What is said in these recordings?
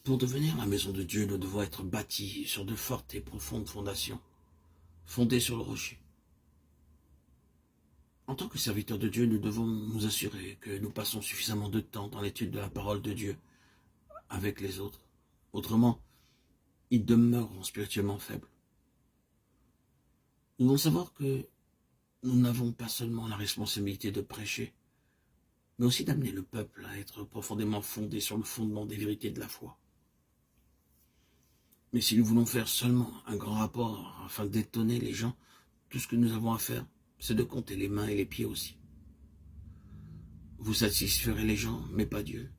Pour devenir la maison de Dieu, nous devons être bâtis sur de fortes et profondes fondations, fondées sur le rocher. En tant que serviteurs de Dieu, nous devons nous assurer que nous passons suffisamment de temps dans l'étude de la parole de Dieu avec les autres. Autrement, ils demeureront spirituellement faibles. Nous devons savoir que nous n'avons pas seulement la responsabilité de prêcher, mais aussi d'amener le peuple à être profondément fondé sur le fondement des vérités de la foi. Mais si nous voulons faire seulement un grand rapport afin d'étonner les gens, tout ce que nous avons à faire, c'est de compter les mains et les pieds aussi. Vous satisferez les gens, mais pas Dieu.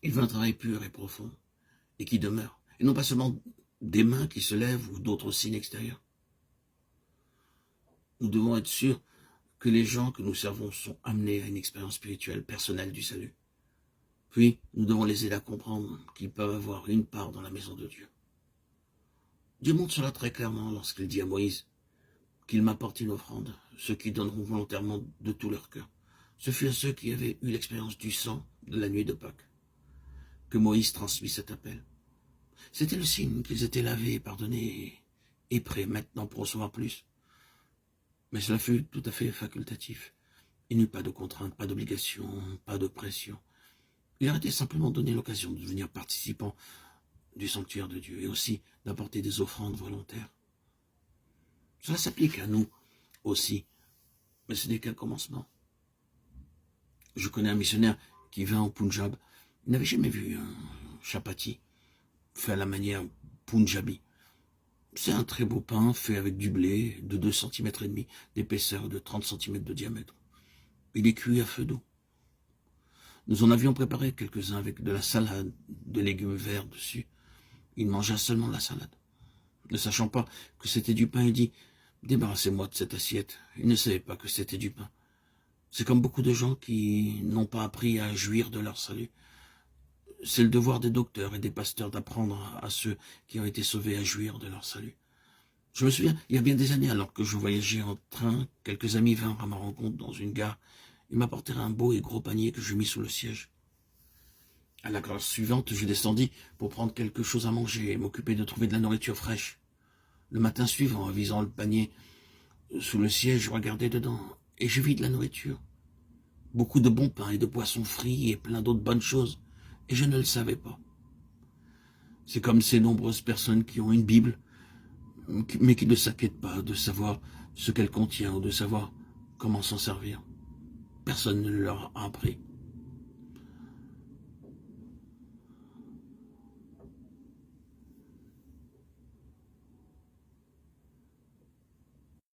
Il veut un travail pur et profond, et qui demeure, et non pas seulement des mains qui se lèvent ou d'autres signes extérieurs. Nous devons être sûrs que les gens que nous servons sont amenés à une expérience spirituelle personnelle du salut. Puis, nous devons les aider à comprendre qu'ils peuvent avoir une part dans la maison de Dieu. Dieu montre cela très clairement lorsqu'il dit à Moïse qu'il m'apporte une offrande, ceux qui donneront volontairement de tout leur cœur. Ce fut à ceux qui avaient eu l'expérience du sang de la nuit de Pâques que Moïse transmit cet appel. C'était le signe qu'ils étaient lavés, pardonnés et prêts maintenant pour recevoir plus. Mais cela fut tout à fait facultatif. Il n'y eut pas de contrainte, pas d'obligation, pas de pression. Il leur était simplement donné l'occasion de devenir participants du sanctuaire de Dieu et aussi d'apporter des offrandes volontaires. Cela s'applique à nous aussi, mais ce n'est qu'un commencement. Je connais un missionnaire qui vint au Punjab. Il n'avait jamais vu un chapati fait à la manière punjabi. C'est un très beau pain fait avec du blé de 2,5 cm d'épaisseur, de 30 cm de diamètre. Il est cuit à feu doux. Nous en avions préparé quelques-uns avec de la salade, de légumes verts dessus. Il mangea seulement la salade. Ne sachant pas que c'était du pain, il dit « Débarrassez-moi de cette assiette ». Il ne savait pas que c'était du pain. C'est comme beaucoup de gens qui n'ont pas appris à jouir de leur salut. C'est le devoir des docteurs et des pasteurs d'apprendre à ceux qui ont été sauvés à jouir de leur salut. Je me souviens, il y a bien des années, alors que je voyageais en train, quelques amis vinrent à ma rencontre dans une gare. Ils m'apportèrent un beau et gros panier que je mis sous le siège. À la gare suivante, je descendis pour prendre quelque chose à manger et m'occuper de trouver de la nourriture fraîche. Le matin suivant, en visant le panier sous le siège, je regardais dedans et je vis de la nourriture. Beaucoup de bons pains et de poissons frits et plein d'autres bonnes choses. Et je ne le savais pas. C'est comme ces nombreuses personnes qui ont une Bible, mais qui ne s'inquiètent pas de savoir ce qu'elle contient ou de savoir comment s'en servir. Personne ne leur a appris.